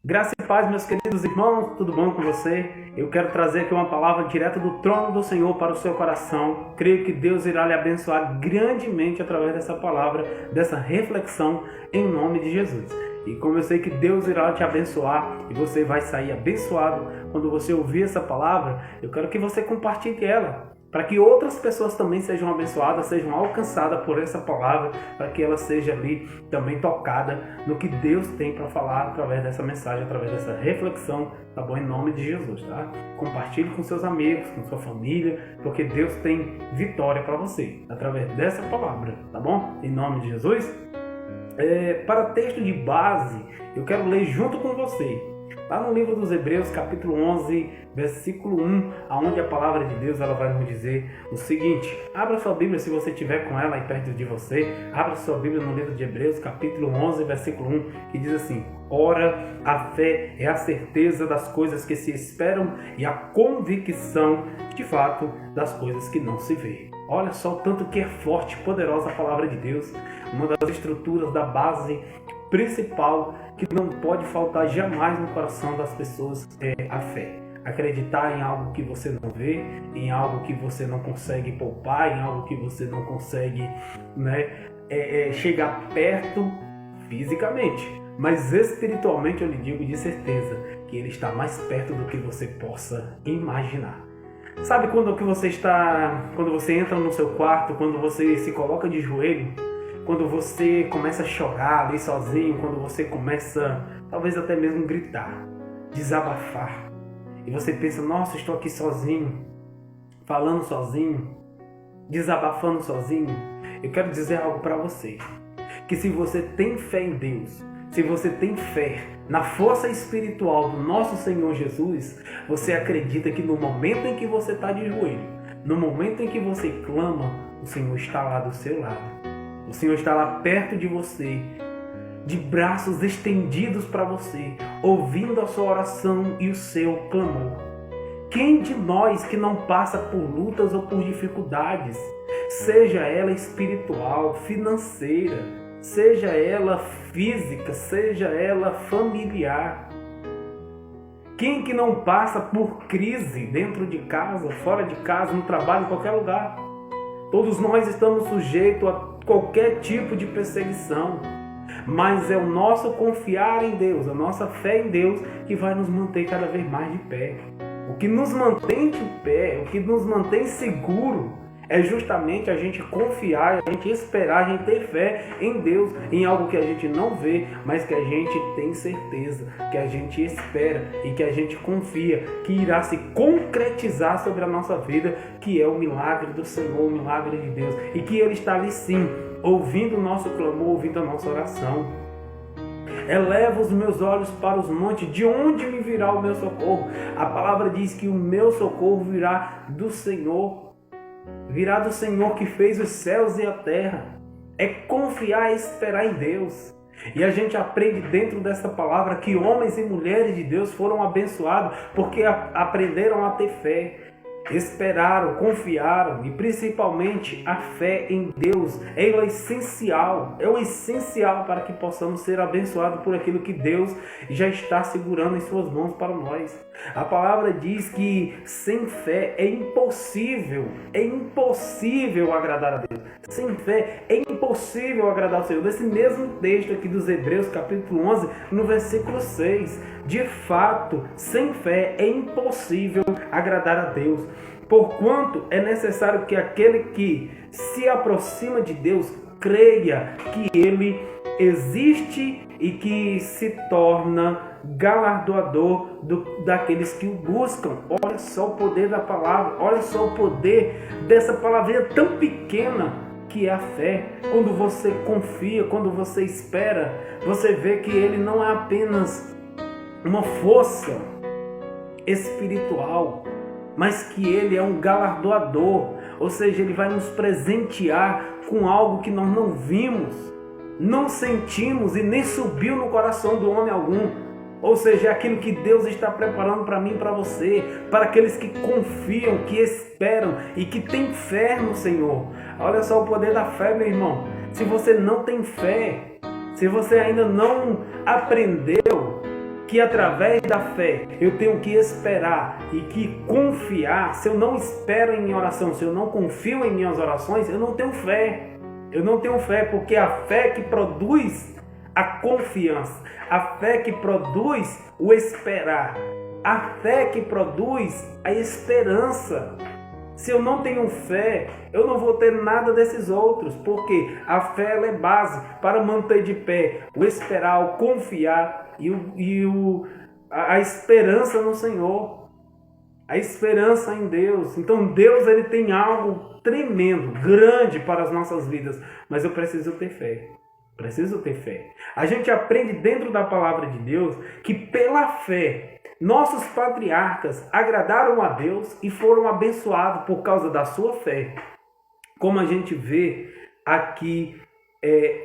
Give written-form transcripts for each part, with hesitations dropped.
Graça e paz, meus queridos irmãos, tudo bom com você? Eu quero trazer aqui uma palavra direta do trono do Senhor para o seu coração. Creio que Deus irá lhe abençoar grandemente através dessa palavra, dessa reflexão, em nome de Jesus. E como eu sei que Deus irá te abençoar e você vai sair abençoado quando você ouvir essa palavra, eu quero que você compartilhe ela, para que outras pessoas também sejam abençoadas, sejam alcançadas por essa palavra, para que ela seja ali também tocada no que Deus tem para falar através dessa mensagem, através dessa reflexão, tá bom? Em nome de Jesus, tá? Compartilhe com seus amigos, com sua família, porque Deus tem vitória para você, através dessa palavra, tá bom? Em nome de Jesus. Para texto de base, eu quero ler junto com você. Lá no livro dos Hebreus, capítulo 11, versículo 1, onde a palavra de Deus ela vai nos dizer o seguinte. Abra sua Bíblia, se você tiver com ela aí perto de você. Abra sua Bíblia no livro de Hebreus, capítulo 11, versículo 1, que diz assim: Ora, a fé é a certeza das coisas que se esperam e a convicção, de fato, das coisas que não se vê. Olha só o tanto que é forte e poderosa a palavra de Deus. Uma das estruturas da base principal que não pode faltar jamais no coração das pessoas é a fé. Acreditar em algo que você não vê, em algo que você não consegue poupar, em algo que você não consegue chegar perto fisicamente. Mas espiritualmente eu lhe digo de certeza que Ele está mais perto do que você possa imaginar. Sabe quando você entra no seu quarto, quando você se coloca de joelho, quando você começa a chorar ali sozinho, quando você começa talvez até mesmo gritar, desabafar, e você pensa, nossa, estou aqui sozinho, falando sozinho, desabafando sozinho. Eu quero dizer algo para você, que se você tem fé em Deus, se você tem fé na força espiritual do nosso Senhor Jesus, você acredita que no momento em que você está de joelho, no momento em que você clama, o Senhor está lá do seu lado. O Senhor está lá perto de você, de braços estendidos para você, ouvindo a sua oração e o seu clamor. Quem de nós que não passa por lutas ou por dificuldades, seja ela espiritual, financeira, seja ela física, seja ela familiar? Quem que não passa por crise dentro de casa, fora de casa, no trabalho, em qualquer lugar? Todos nós estamos sujeitos a qualquer tipo de perseguição, mas é o nosso confiar em Deus, a nossa fé em Deus que vai nos manter cada vez mais de pé. O que nos mantém de pé, o que nos mantém seguro, é justamente a gente confiar, a gente esperar, a gente ter fé em Deus, em algo que a gente não vê, mas que a gente tem certeza, que a gente espera e que a gente confia, que irá se concretizar sobre a nossa vida, que é o milagre do Senhor, o milagre de Deus, e que Ele está ali sim, ouvindo o nosso clamor, ouvindo a nossa oração. Eleva os meus olhos para os montes, de onde me virá o meu socorro? A palavra diz que o meu socorro virá do Senhor. Virá do Senhor que fez os céus e a terra. É confiar e esperar em Deus. E a gente aprende dentro dessa palavra que homens e mulheres de Deus foram abençoados porque aprenderam a ter fé. Esperaram, confiaram e principalmente a fé em Deus é o essencial para que possamos ser abençoados por aquilo que Deus já está segurando em suas mãos para nós. A palavra diz que sem fé é impossível agradar a Deus. Sem fé é impossível agradar ao Senhor. Nesse mesmo texto aqui dos Hebreus, capítulo 11, no versículo 6, de fato, sem fé é impossível agradar a Deus. Porquanto é necessário que aquele que se aproxima de Deus creia que Ele existe e que se torna galardoador daqueles que o buscam. Olha só o poder da palavra, olha só o poder dessa palavrinha tão pequena que é a fé. Quando você confia, quando você espera, você vê que Ele não é apenas uma força espiritual, mas que Ele é um galardoador, ou seja, Ele vai nos presentear com algo que nós não vimos, não sentimos e nem subiu no coração do homem algum. Ou seja, é aquilo que Deus está preparando para mim e para você, para aqueles que confiam, que esperam e que têm fé no Senhor. Olha só o poder da fé, meu irmão. Se você não tem fé, se você ainda não aprendeu que através da fé eu tenho que esperar e que confiar. Se eu não espero em minha oração, se eu não confio em minhas orações, eu não tenho fé. Eu não tenho fé, porque a fé que produz a confiança, a fé que produz o esperar, a fé que produz a esperança. Se eu não tenho fé, eu não vou ter nada desses outros, porque a fé ela é base para manter de pé o esperar, o confiar a esperança no Senhor, a esperança em Deus. Então Deus ele tem algo tremendo, grande para as nossas vidas, mas eu preciso ter fé. Preciso ter fé. A gente aprende dentro da palavra de Deus que pela fé nossos patriarcas agradaram a Deus e foram abençoados por causa da sua fé. Como a gente vê aqui,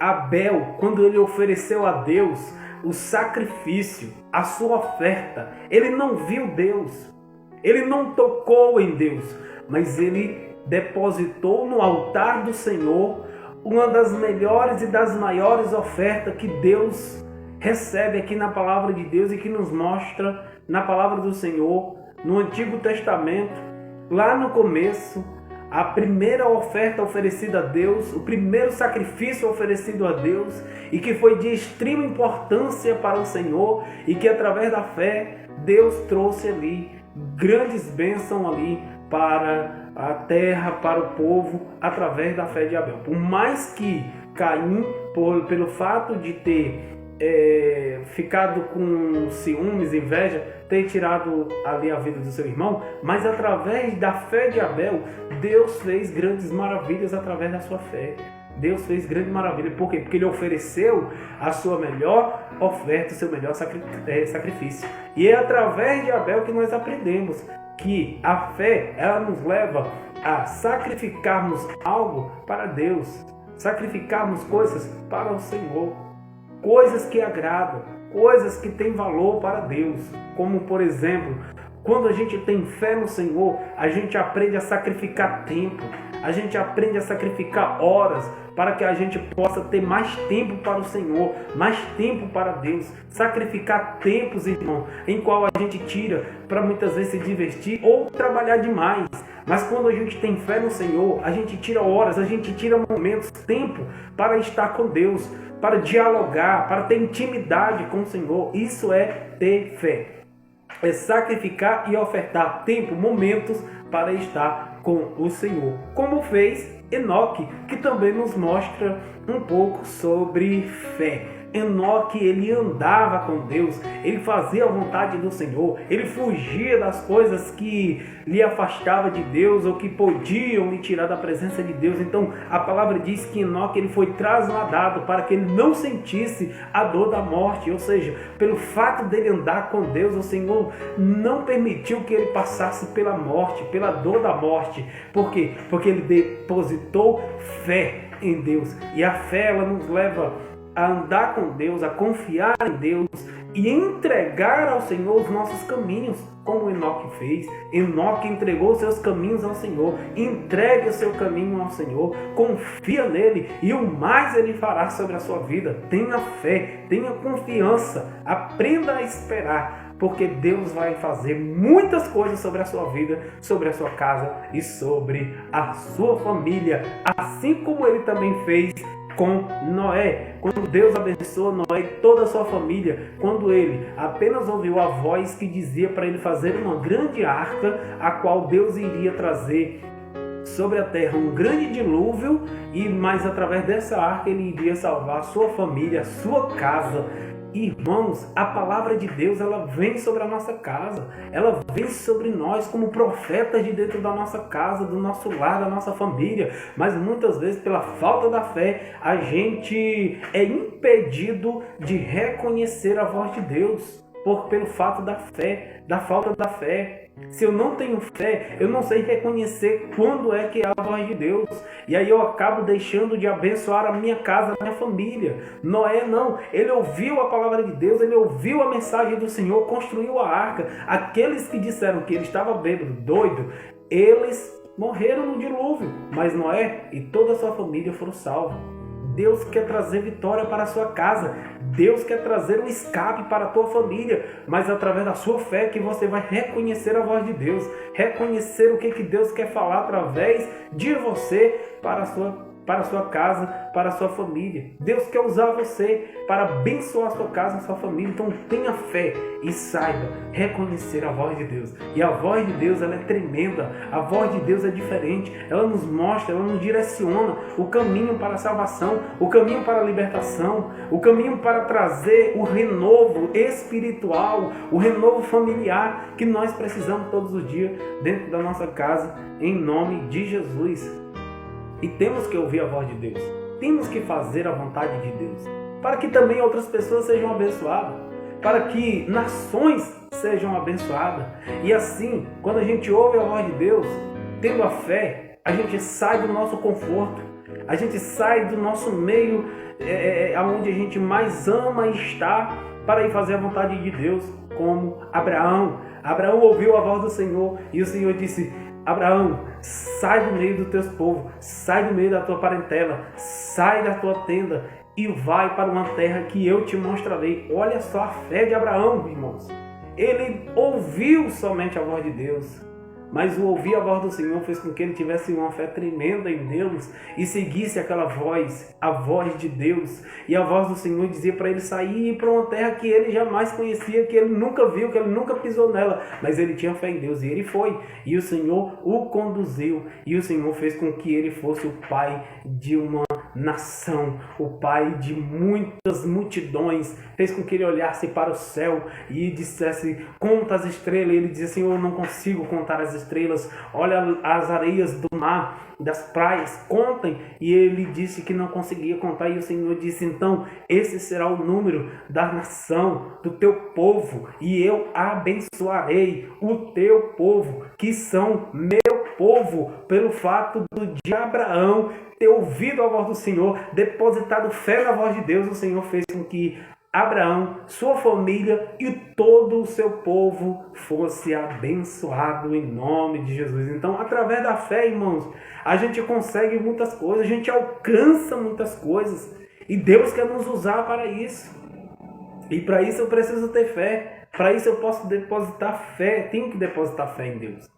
Abel, quando ele ofereceu a Deus o sacrifício, a sua oferta, ele não viu Deus, ele não tocou em Deus, mas ele depositou no altar do Senhor uma das melhores e das maiores ofertas que Deus recebe aqui na palavra de Deus e que nos mostra na palavra do Senhor, no Antigo Testamento, lá no começo, a primeira oferta oferecida a Deus, o primeiro sacrifício oferecido a Deus, e que foi de extrema importância para o Senhor, e que através da fé, Deus trouxe ali grandes bênçãos ali para a terra, para o povo, através da fé de Abel. Por mais que Caim, pelo fato de ter ficado com ciúmes, inveja, ter tirado ali a vida do seu irmão, mas através da fé de Abel, Deus fez grandes maravilhas através da sua fé. Deus fez grande maravilha. Por quê? Porque ele ofereceu a sua melhor oferta, o seu melhor sacrifício. E é através de Abel que nós aprendemos que a fé, ela nos leva a sacrificarmos algo para Deus, sacrificarmos coisas para o Senhor. Coisas que agradam, coisas que têm valor para Deus. Como, por exemplo, quando a gente tem fé no Senhor, a gente aprende a sacrificar tempo, a gente aprende a sacrificar horas, para que a gente possa ter mais tempo para o Senhor, mais tempo para Deus. Sacrificar tempos, irmão, em qual a gente tira para muitas vezes se divertir ou trabalhar demais. Mas quando a gente tem fé no Senhor, a gente tira horas, a gente tira momentos, tempo para estar com Deus, para dialogar, para ter intimidade com o Senhor. Isso é ter fé. É sacrificar e ofertar tempo, momentos para estar com o Senhor. Como fez Enoque, que também nos mostra um pouco sobre fé. Enoque, ele andava com Deus, ele fazia a vontade do Senhor, ele fugia das coisas que lhe afastavam de Deus ou que podiam lhe tirar da presença de Deus. Então a palavra diz que Enoque ele foi trasladado para que ele não sentisse a dor da morte, ou seja, pelo fato dele andar com Deus, o Senhor não permitiu que ele passasse pela morte, pela dor da morte. Por quê? Porque ele depositou fé em Deus, e a fé ela nos leva a andar com Deus, a confiar em Deus e entregar ao Senhor os nossos caminhos, como Enoque fez. Enoque entregou seus caminhos ao Senhor. Entregue o seu caminho ao Senhor, confia nele e o mais ele fará sobre a sua vida. Tenha fé, tenha confiança, aprenda a esperar, porque Deus vai fazer muitas coisas sobre a sua vida, sobre a sua casa e sobre a sua família, assim como ele também fez com Noé, quando Deus abençoou Noé e toda a sua família, quando ele apenas ouviu a voz que dizia para ele fazer uma grande arca, a qual Deus iria trazer sobre a terra um grande dilúvio, e mais através dessa arca ele iria salvar a sua família, a sua casa. Irmãos, a palavra de Deus ela vem sobre a nossa casa, ela vem sobre nós como profetas de dentro da nossa casa, do nosso lar, da nossa família, mas muitas vezes pela falta da fé a gente é impedido de reconhecer a voz de Deus, pelo fato da fé, da falta da fé. Se eu não tenho fé, eu não sei reconhecer quando é que é a voz de Deus. E aí eu acabo deixando de abençoar a minha casa, a minha família. Noé não, ele ouviu a palavra de Deus, ele ouviu a mensagem do Senhor, construiu a arca. Aqueles que disseram que ele estava bêbado, doido, eles morreram no dilúvio. Mas Noé e toda a sua família foram salvos. Deus quer trazer vitória para a sua casa. Deus quer trazer um escape para a tua família, mas através da sua fé que você vai reconhecer a voz de Deus, reconhecer o que Deus quer falar através de você para a sua casa, para a sua família. Deus quer usar você para abençoar a sua casa, a sua família. Então tenha fé e saiba reconhecer a voz de Deus. E a voz de Deus, ela é tremenda. A voz de Deus é diferente. Ela nos mostra, ela nos direciona o caminho para a salvação, o caminho para a libertação, o caminho para trazer o renovo espiritual, o renovo familiar que nós precisamos todos os dias dentro da nossa casa, em nome de Jesus. E temos que ouvir a voz de Deus. Temos que fazer a vontade de Deus. Para que também outras pessoas sejam abençoadas. Para que nações sejam abençoadas. E assim, quando a gente ouve a voz de Deus, tendo a fé, a gente sai do nosso conforto. A gente sai do nosso meio, onde a gente mais ama estar, para ir fazer a vontade de Deus, como Abraão. Abraão ouviu a voz do Senhor e o Senhor disse: Abraão, sai do meio do teu povo, sai do meio da tua parentela, sai da tua tenda e vai para uma terra que eu te mostrarei. Olha só a fé de Abraão, irmãos. Ele ouviu somente a voz de Deus, mas o ouvir a voz do Senhor fez com que ele tivesse uma fé tremenda em Deus e seguisse aquela voz, a voz de Deus. E a voz do Senhor dizia para ele sair e ir para uma terra que ele jamais conhecia, que ele nunca viu, que ele nunca pisou nela. Mas ele tinha fé em Deus e ele foi. E o Senhor o conduziu. E o Senhor fez com que ele fosse o pai de uma nação, o pai de muitas multidões. Fez com que ele olhasse para o céu e dissesse: conta as estrelas. E ele dizia: Senhor, eu não consigo contar as estrelas. Olha as areias do mar, das praias, contem. E ele disse que não conseguia contar. E o Senhor disse: então esse será o número da nação, do teu povo, e eu abençoarei o teu povo, que são meu povo, pelo fato de Abraão ter ouvido a voz do Senhor, depositado fé na voz de Deus. O Senhor fez com que Abraão, sua família e todo o seu povo fosse abençoado em nome de Jesus. Então, através da fé, irmãos, a gente consegue muitas coisas, a gente alcança muitas coisas. E Deus quer nos usar para isso. E para isso eu preciso ter fé. Para isso eu posso depositar fé, tenho que depositar fé em Deus.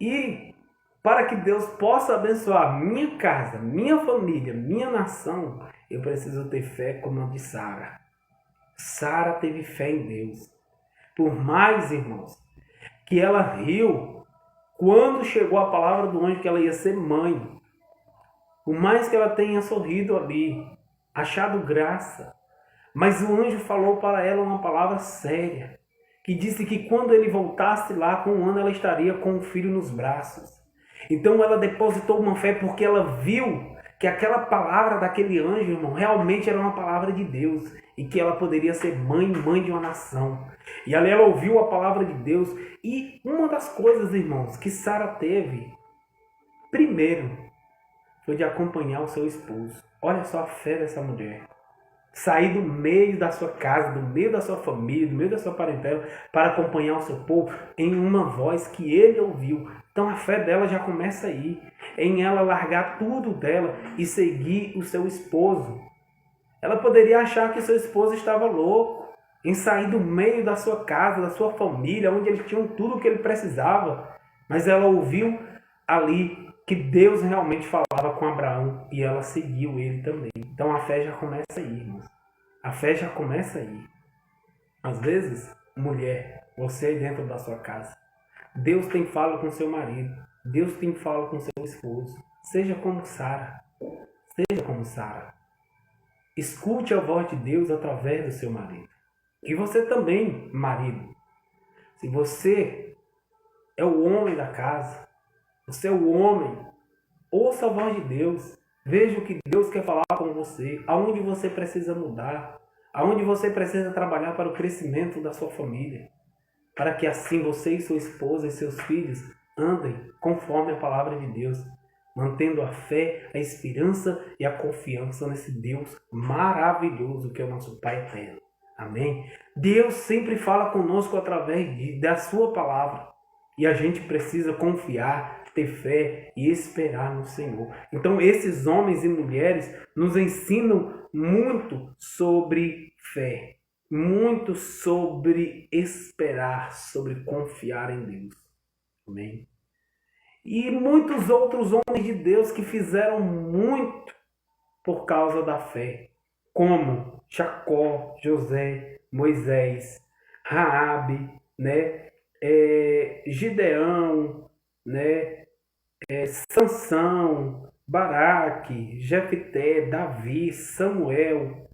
E para que Deus possa abençoar minha casa, minha família, minha nação, eu preciso ter fé como a de Sara. Sara teve fé em Deus. Por mais, irmãos, que ela riu quando chegou a palavra do anjo que ela ia ser mãe. Por mais que ela tenha sorrido ali, achado graça, mas o anjo falou para ela uma palavra séria, que disse que quando ele voltasse lá com 1 ano, ela estaria com o filho nos braços. Então ela depositou uma fé porque ela viu que aquela palavra daquele anjo, irmão, realmente era uma palavra de Deus e que ela poderia ser mãe de uma nação. E ali ela ouviu a palavra de Deus. E uma das coisas, irmãos, que Sara teve, primeiro, foi de acompanhar o seu esposo. Olha só a fé dessa mulher. Sair do meio da sua casa, do meio da sua família, do meio da sua parentela, para acompanhar o seu povo em uma voz que ele ouviu. Então a fé dela já começa aí, em ela largar tudo dela e seguir o seu esposo. Ela poderia achar que o seu esposo estava louco, em sair do meio da sua casa, da sua família, onde eles tinham tudo o que ele precisava. Mas ela ouviu ali que Deus realmente falava com Abraão e ela seguiu ele também. Então a fé já começa aí, irmãos. A fé já começa aí. Às vezes, mulher, você aí dentro da sua casa, Deus tem fala com seu marido, Deus tem fala com seu esposo. Seja como Sara. Seja como Sara. Escute a voz de Deus através do seu marido. E você também, marido. Se você é o homem da casa, você é o homem, ouça a voz de Deus. Veja o que Deus quer falar com você, aonde você precisa mudar, aonde você precisa trabalhar para o crescimento da sua família, para que assim você e sua esposa e seus filhos andem conforme a palavra de Deus, mantendo a fé, a esperança e a confiança nesse Deus maravilhoso que é o nosso Pai eterno. Amém? Deus sempre fala conosco através da sua palavra. E a gente precisa confiar, ter fé e esperar no Senhor. Então esses homens e mulheres nos ensinam muito sobre fé, muito sobre esperar, sobre confiar em Deus. Amém? E muitos outros homens de Deus que fizeram muito por causa da fé, como Jacó, José, Moisés, Raabe, né? Gideão, né? Sansão, Baraque, Jefté, Davi, Samuel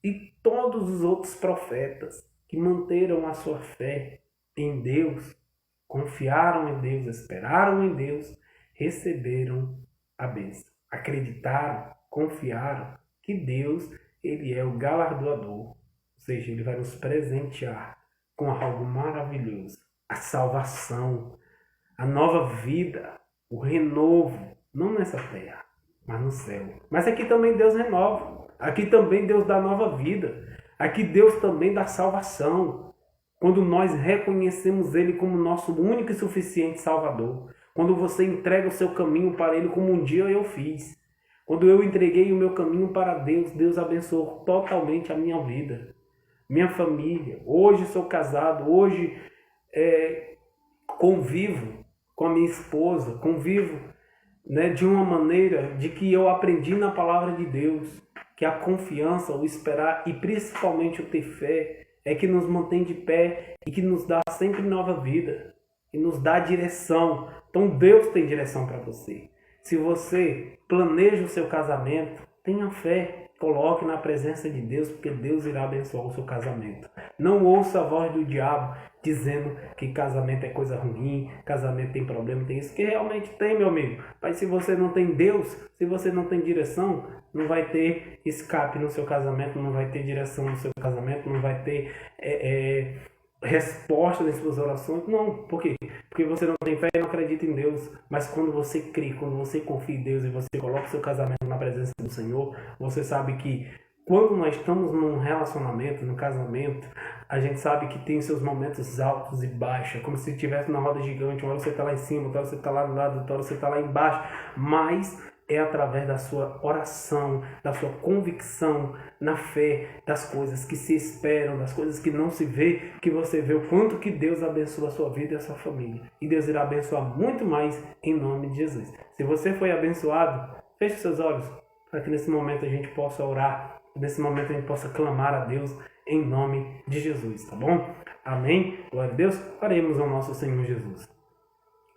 e todos os outros profetas que manteram a sua fé em Deus, confiaram em Deus, esperaram em Deus, receberam a bênção. Acreditaram, confiaram que Deus, Ele é o galardoador, ou seja, Ele vai nos presentear com algo maravilhoso, a salvação, a nova vida, o renovo, não nessa terra, mas no céu. Mas aqui também Deus renova, aqui também Deus dá nova vida, aqui Deus também dá salvação, quando nós reconhecemos Ele como nosso único e suficiente Salvador, quando você entrega o seu caminho para Ele como um dia eu fiz, quando eu entreguei o meu caminho para Deus, Deus abençoou totalmente a minha vida, minha família. Hoje sou casado, hoje convivo com a minha esposa, convivo, né, de uma maneira de que eu aprendi na palavra de Deus, que a confiança, o esperar e principalmente o ter fé é que nos mantém de pé e que nos dá sempre nova vida e nos dá direção. Então Deus tem direção para você. Se você planeja o seu casamento, tenha fé. Coloque na presença de Deus, porque Deus irá abençoar o seu casamento. Não ouça a voz do diabo dizendo que casamento é coisa ruim, casamento tem problema, tem isso, que realmente tem, meu amigo. Mas se você não tem Deus, se você não tem direção, não vai ter escape no seu casamento, não vai ter direção no seu casamento, não vai ter resposta nas suas orações. Não, por quê? Porque você não tem fé e não acredita em Deus. Mas quando você crê, quando você confia em Deus e você coloca o seu casamento na presença do Senhor, você sabe que quando nós estamos num relacionamento, num casamento, a gente sabe que tem seus momentos altos e baixos, como se estivesse na roda gigante, uma hora você está lá em cima, outra hora você está lá do lado, outra hora você está lá embaixo, mas é através da sua oração, da sua convicção na fé, das coisas que se esperam, das coisas que não se vê, que você vê o quanto que Deus abençoa a sua vida e a sua família. E Deus irá abençoar muito mais em nome de Jesus. Se você foi abençoado, feche seus olhos para que nesse momento a gente possa orar, nesse momento a gente possa clamar a Deus em nome de Jesus, tá bom? Amém? Glória a Deus. Oremos ao nosso Senhor Jesus.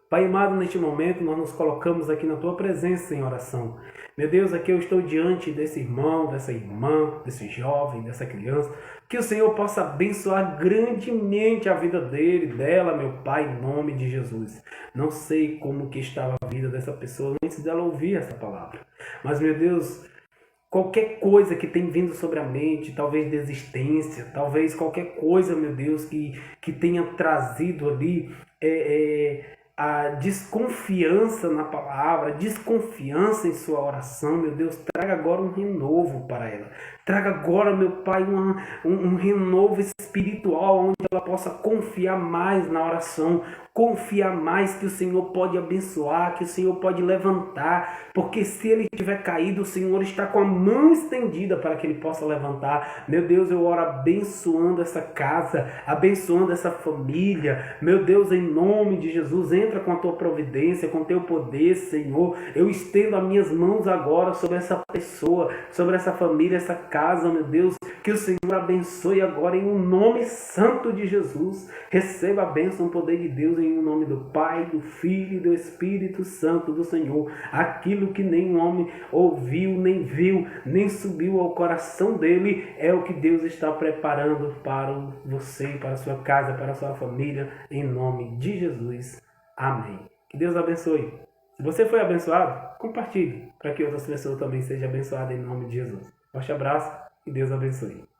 Pai amado, neste momento nós nos colocamos aqui na Tua presença em oração. Meu Deus, aqui eu estou diante desse irmão, dessa irmã, desse jovem, dessa criança. Que o Senhor possa abençoar grandemente a vida dele, dela, meu Pai, em nome de Jesus. Não sei como que estava a vida dessa pessoa antes dela ouvir essa palavra. Mas, meu Deus, qualquer coisa que tem vindo sobre a mente, talvez desistência, talvez qualquer coisa, meu Deus, que tenha trazido ali a desconfiança na palavra, a desconfiança em sua oração, meu Deus, traga agora um renovo para ela. Traga agora, meu Pai, um renovo espiritual, onde ela possa confiar mais na oração, confiar mais que o Senhor pode abençoar, que o Senhor pode levantar, porque se ele estiver caído, o Senhor está com a mão estendida para que ele possa levantar. Meu Deus, eu oro abençoando essa casa, abençoando essa família. Meu Deus, em nome de Jesus, entra com a tua providência, com o teu poder, Senhor. Eu estendo as minhas mãos agora sobre essa pessoa, sobre essa família, essa casa, meu Deus, que o Senhor abençoe agora em um nome santo de Jesus. Receba a bênção, o poder de Deus em nome do Pai, do Filho e do Espírito Santo do Senhor. Aquilo que nenhum homem ouviu, nem viu, nem subiu ao coração dele, é o que Deus está preparando para você, para a sua casa, para a sua família, em nome de Jesus. Amém. Que Deus abençoe. Se você foi abençoado, compartilhe, para que outras pessoas também sejam abençoadas em nome de Jesus. Forte abraço e Deus abençoe.